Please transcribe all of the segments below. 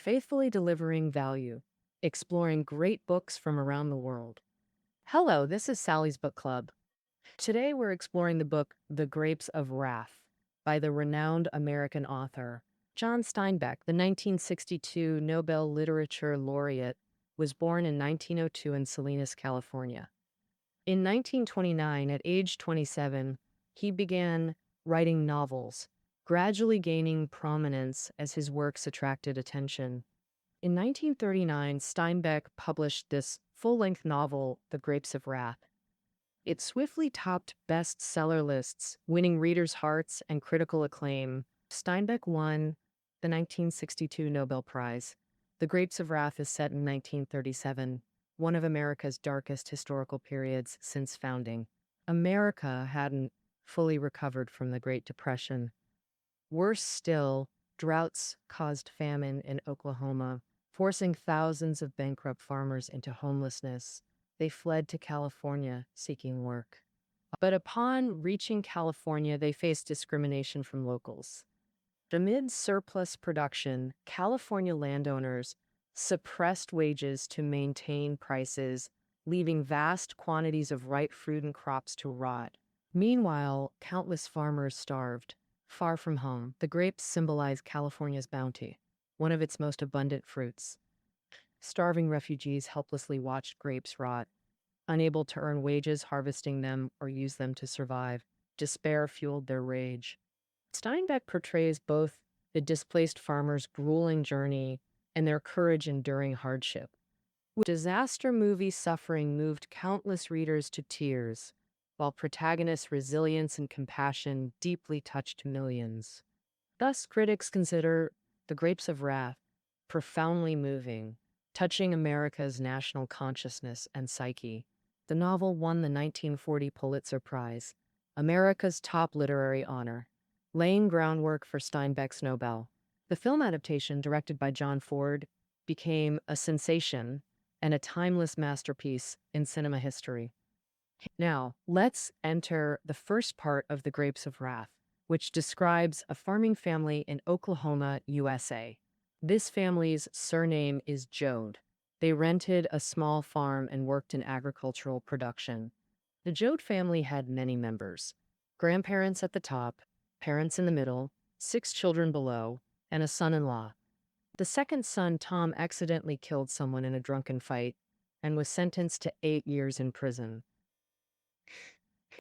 faithfully delivering value, exploring great books from around the world. Hello, this is Sally's Book Club. Today we're exploring the book The Grapes of Wrath by the renowned American author John Steinbeck, the 1962 Nobel Literature Laureate, was born in 1902 in Salinas, California. In 1929, at age 27, he began writing novels, gradually gaining prominence as his works attracted attention. In 1939, Steinbeck published this full-length novel, The Grapes of Wrath. It swiftly topped bestseller lists, winning readers' hearts and critical acclaim. Steinbeck won the 1962 Nobel Prize. The Grapes of Wrath is set in 1937, one of America's darkest historical periods since founding. America hadn't fully recovered from the Great Depression. Worse still, droughts caused famine in Oklahoma, forcing thousands of bankrupt farmers into homelessness. They fled to California seeking work. But upon reaching California, they faced discrimination from locals. Amid surplus production, California landowners suppressed wages to maintain prices, leaving vast quantities of ripe fruit and crops to rot. Meanwhile, countless farmers starved. Far from home, the grapes symbolize California's bounty, one of its most abundant fruits. Starving refugees helplessly watched grapes rot, unable to earn wages harvesting them or use them to survive. Despair fueled their rage. Steinbeck portrays both the displaced farmers' grueling journey and their courage enduring hardship. Disaster movie suffering moved countless readers to tears, while protagonists' resilience and compassion deeply touched millions. Thus, critics consider The Grapes of Wrath profoundly moving, touching America's national consciousness and psyche. The novel won the 1940 Pulitzer Prize, America's top literary honor, laying groundwork for Steinbeck's Nobel. The film adaptation, directed by John Ford, became a sensation and a timeless masterpiece in cinema history. Now, let's enter the first part of The Grapes of Wrath, which describes a farming family in Oklahoma, USA. This family's surname is Joad. They rented a small farm and worked in agricultural production. The Joad family had many members: grandparents at the top, parents in the middle, 6 children below, and a son-in-law. The second son, Tom, accidentally killed someone in a drunken fight and was sentenced to 8 years in prison.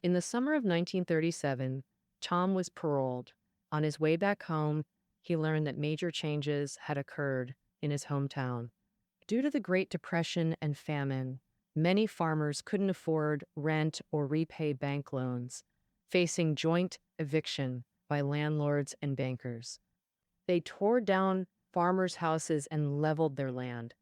In the summer of 1937, Tom was paroled. On his way back home, he learned that major changes had occurred in his hometown. Due to the Great Depression and famine, many farmers couldn't afford rent or repay bank loans, facing joint eviction by landlords and bankers. They tore down farmers' houses and leveled their land.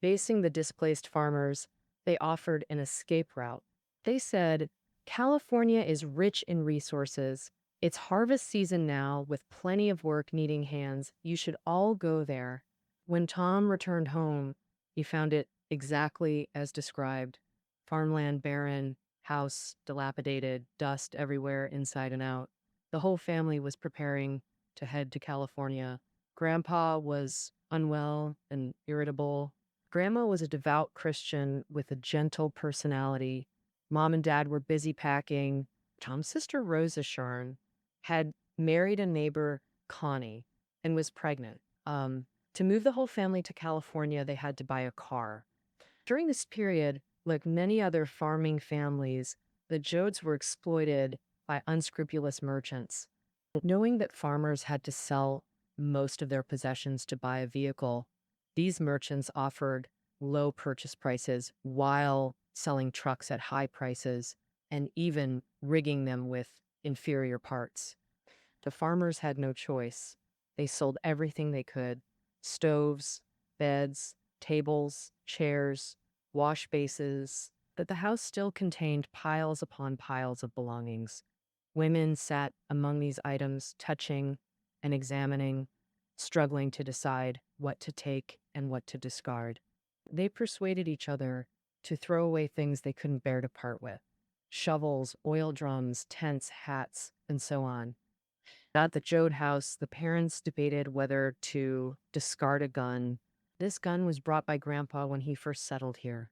Facing the displaced farmers, they offered an escape route. They said, "California is rich in resources. It's harvest season now, with plenty of work needing hands. You should all go there." When Tom returned home, he found it exactly as described: farmland barren, house dilapidated, dust everywhere inside and out. The whole family was preparing to head to California. Grandpa was unwell and irritable. Grandma was a devout Christian with a gentle personality. Mom and Dad were busy packing. Tom's sister, Rosa Sharn, had married a neighbor, Connie, and was pregnant. To move the whole family to California, they had to buy a car. During this period, like many other farming families, the Joads were exploited by unscrupulous merchants. Knowing that farmers had to sell most of their possessions to buy a vehicle, these merchants offered low purchase prices while selling trucks at high prices and even rigging them with inferior parts. The farmers had no choice. They sold everything they could: stoves, beds, tables, chairs, wash bases. But the house still contained piles upon piles of belongings. Women sat among these items, touching and examining, struggling to decide what to take and what to discard. They persuaded each other to throw away things they couldn't bear to part with: shovels, oil drums, tents, hats, and so on. At the Joad house, the parents debated whether to discard a gun This gun was brought by Grandpa when he first settled here.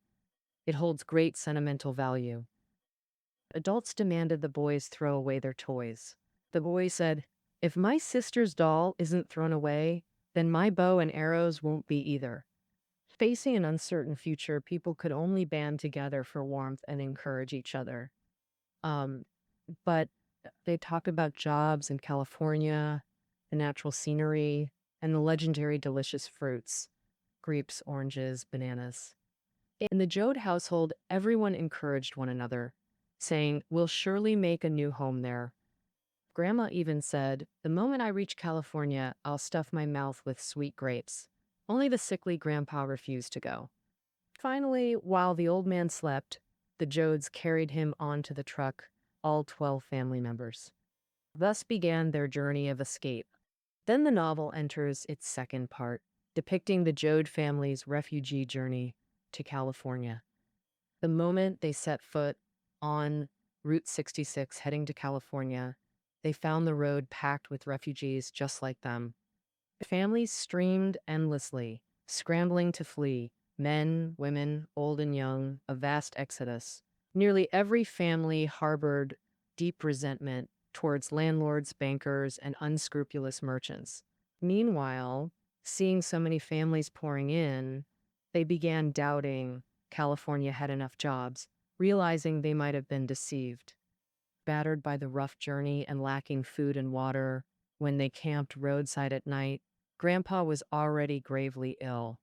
It holds great sentimental value. Adults demanded the boys throw away their toys. The boy said, "If my sister's doll isn't thrown away, then my bow and arrows won't be either." Facing an uncertain future, people could only band together for warmth and encourage each other. Um, but they talked about jobs in California, the natural scenery, and the legendary delicious fruits, grapes, oranges, bananas. In the Joad household, everyone encouraged one another, saying, "We'll surely make a new home there." Grandma even said, "The moment I reach California, I'll stuff my mouth with sweet grapes." Only the sickly grandpa refused to go. Finally, while the old man slept, the Joads carried him onto the truck, all 12 family members. Thus began their journey of escape. Then the novel enters its second part, depicting the Joad family's refugee journey to California. The moment they set foot on Route 66 heading to California, they found the road packed with refugees just like them. Families streamed endlessly, scrambling to flee. Men, women, old and young, a vast exodus. Nearly every family harbored deep resentment towards landlords, bankers, and unscrupulous merchants. Meanwhile, seeing so many families pouring in, they began doubting California had enough jobs, realizing they might have been deceived. Battered by the rough journey and lacking food and water, when they camped roadside at night, Grandpa was already gravely ill.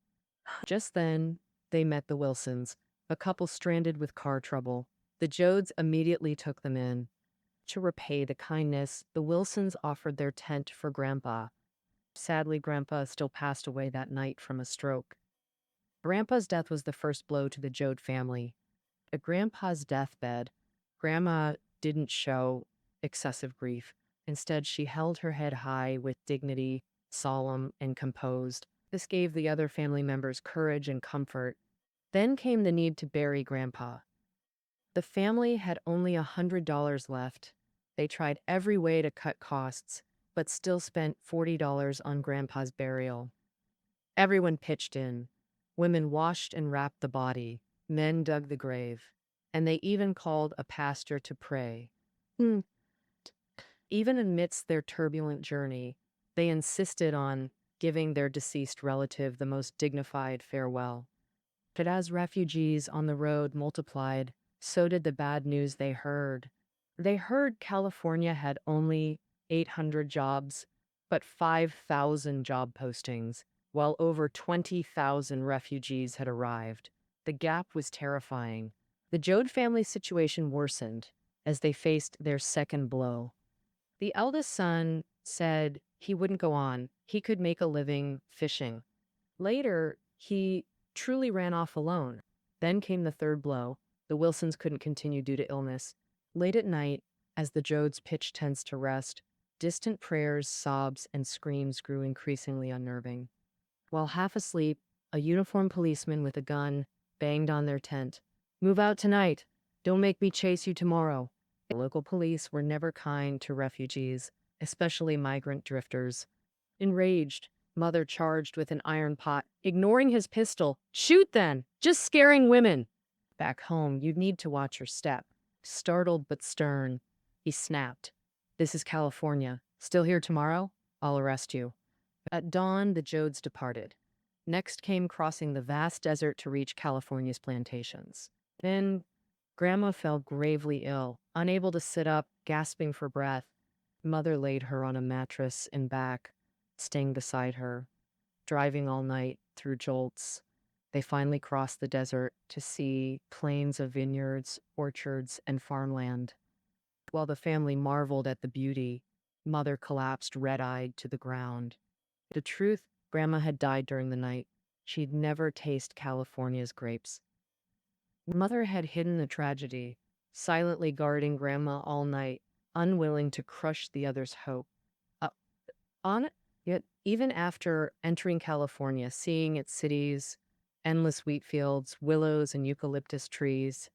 Just then, they met the Wilsons, a couple stranded with car trouble. The Joads immediately took them in. To repay the kindness, the Wilsons offered their tent for Grandpa. Sadly, Grandpa still passed away that night from a stroke. Grandpa's death was the first blow to the Joad family. At Grandpa's deathbed, Grandma didn't show excessive grief. Instead, she held her head high with dignity, solemn and composed. This gave the other family members courage and comfort. Then came the need to bury Grandpa. The family had only $100 left. They tried every way to cut costs, but still spent $40 on Grandpa's burial. Everyone pitched in. Women washed and wrapped the body. Men dug the grave. And they even called a pastor to pray. Even amidst their turbulent journey, they insisted on giving their deceased relative the most dignified farewell. But as refugees on the road multiplied, so did the bad news they heard. They heard California had only 800 jobs, but 5,000 job postings, while over 20,000 refugees had arrived. The gap was terrifying. The Joad family's situation worsened as they faced their second blow. The eldest son said he wouldn't go on. He could make a living fishing. Later, he truly ran off alone. Then came the third blow. The Wilsons couldn't continue due to illness. Late at night, as the Joads pitched tents to rest, distant prayers, sobs, and screams grew increasingly unnerving. While half asleep, a uniformed policeman with a gun banged on their tent. "Move out tonight. Don't make me chase you tomorrow." The local police were never kind to refugees, especially migrant drifters. Enraged, Mother charged with an iron pot, ignoring his pistol. "Shoot then! Just scaring women!" Back home, you'd need to watch your step. Startled but stern, he snapped. "This is California. Still here tomorrow? I'll arrest you." At dawn, the Joads departed. Next came crossing the vast desert to reach California's plantations. Then, Grandma fell gravely ill, unable to sit up, gasping for breath. Mother laid her on a mattress in back, staying beside her, driving all night through jolts. They finally crossed the desert to see plains of vineyards, orchards, and farmland. While the family marveled at the beauty, Mother collapsed red-eyed to the ground. The truth, Grandma had died during the night. She'd never tasted California's grapes. Mother had hidden the tragedy, silently guarding Grandma all night, unwilling to crush the other's hope. Uh, Yet, even after entering California, seeing its cities, endless wheat fields, willows and eucalyptus trees,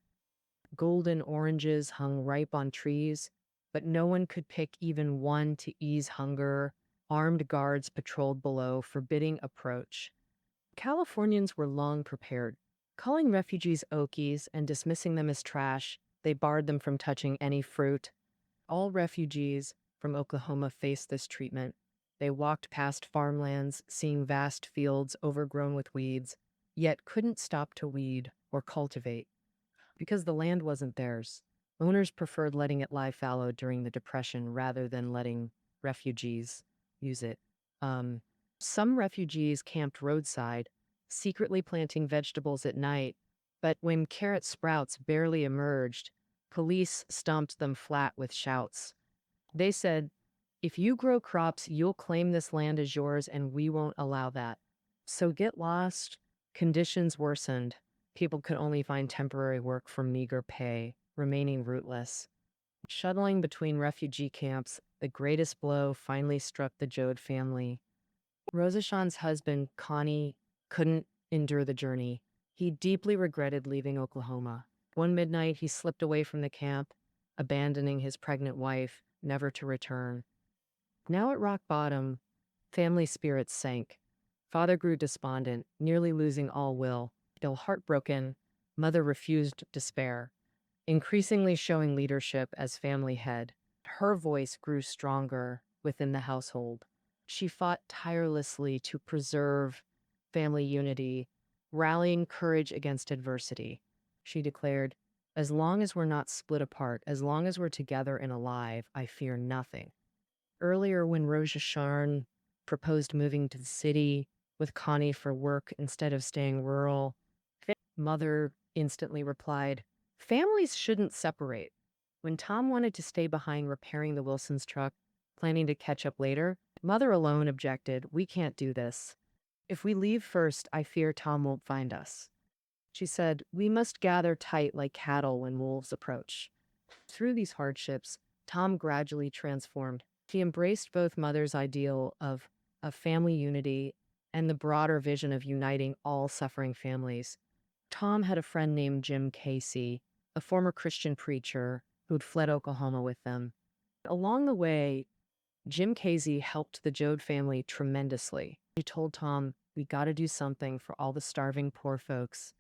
golden oranges hung ripe on trees, but no one could pick even one to ease hunger. Armed guards patrolled below, forbidding approach. Californians were long prepared. Calling refugees Okies and dismissing them as trash, they barred them from touching any fruit. All refugees from Oklahoma faced this treatment. They walked past farmlands, seeing vast fields overgrown with weeds, yet couldn't stop to weed or cultivate because the land wasn't theirs. Owners preferred letting it lie fallow during the Depression rather than letting refugees use it. Um, some refugees camped roadside, secretly planting vegetables at night, but when carrot sprouts barely emerged, police stomped them flat with shouts. They said, "If you grow crops, you'll claim this land as yours, and we won't allow that. So get lost." Conditions worsened. People could only find temporary work for meager pay, remaining rootless. Shuttling between refugee camps, the greatest blow finally struck the Joad family. Rosashan's husband, Connie, couldn't endure the journey. He deeply regretted leaving Oklahoma. One midnight, he slipped away from the camp, abandoning his pregnant wife, never to return. Now at rock bottom, family spirits sank. Father grew despondent, nearly losing all will. Still heartbroken, mother refused despair, increasingly showing leadership as family head. Her voice grew stronger within the household. She fought tirelessly to preserve family unity, rallying courage against adversity. She declared, "As long as we're not split apart, as long as we're together and alive, I fear nothing." Earlier, when Roja Sharn proposed moving to the city with Connie for work instead of staying rural, mother instantly replied, "Families shouldn't separate." When Tom wanted to stay behind repairing the Wilson's truck, planning to catch up later, mother alone objected, "We can't do this. If we leave first, I fear Tom won't find us." She said, "We must gather tight like cattle when wolves approach." Through these hardships, Tom gradually transformed. He embraced both mother's ideal of family unity and the broader vision of uniting all suffering families. Tom had a friend named Jim Casey, a former Christian preacher who'd fled Oklahoma with them. Along the way, Jim Casey helped the Joad family tremendously. He told Tom, "We got to do something for all the starving poor folks.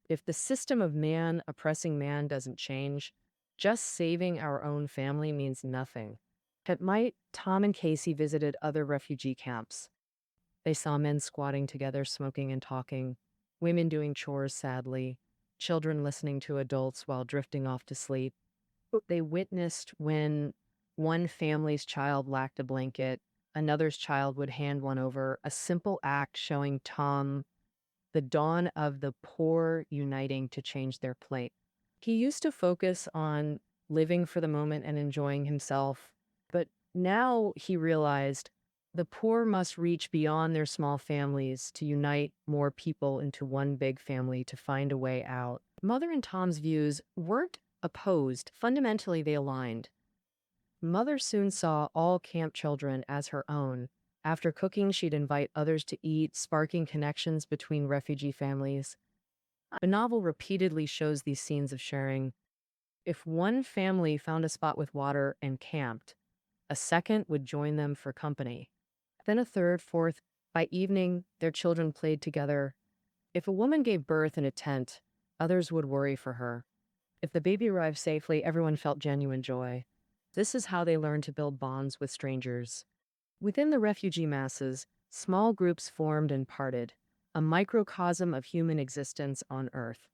If the system of man oppressing man doesn't change, just saving our own family means nothing." At night, Tom and Casey visited other refugee camps. They saw men squatting together, smoking and talking, women doing chores sadly, children listening to adults while drifting off to sleep. They witnessed when one family's child lacked a blanket, another's child would hand one over, a simple act showing Tom the dawn of the poor uniting to change their plight. He used to focus on living for the moment and enjoying himself, but now he realized the poor must reach beyond their small families to unite more people into one big family to find a way out. Mother and Tom's views weren't opposed. Fundamentally, they aligned. Mother soon saw all camp children as her own. After cooking, she'd invite others to eat, sparking connections between refugee families. The novel repeatedly shows these scenes of sharing. If one family found a spot with water and camped, a second would join them for company. Then a third, fourth. By evening, their children played together. If a woman gave birth in a tent, others would worry for her. If the baby arrived safely, everyone felt genuine joy. This is how they learned to build bonds with strangers. Within the refugee masses, small groups formed and parted, a microcosm of human existence on Earth.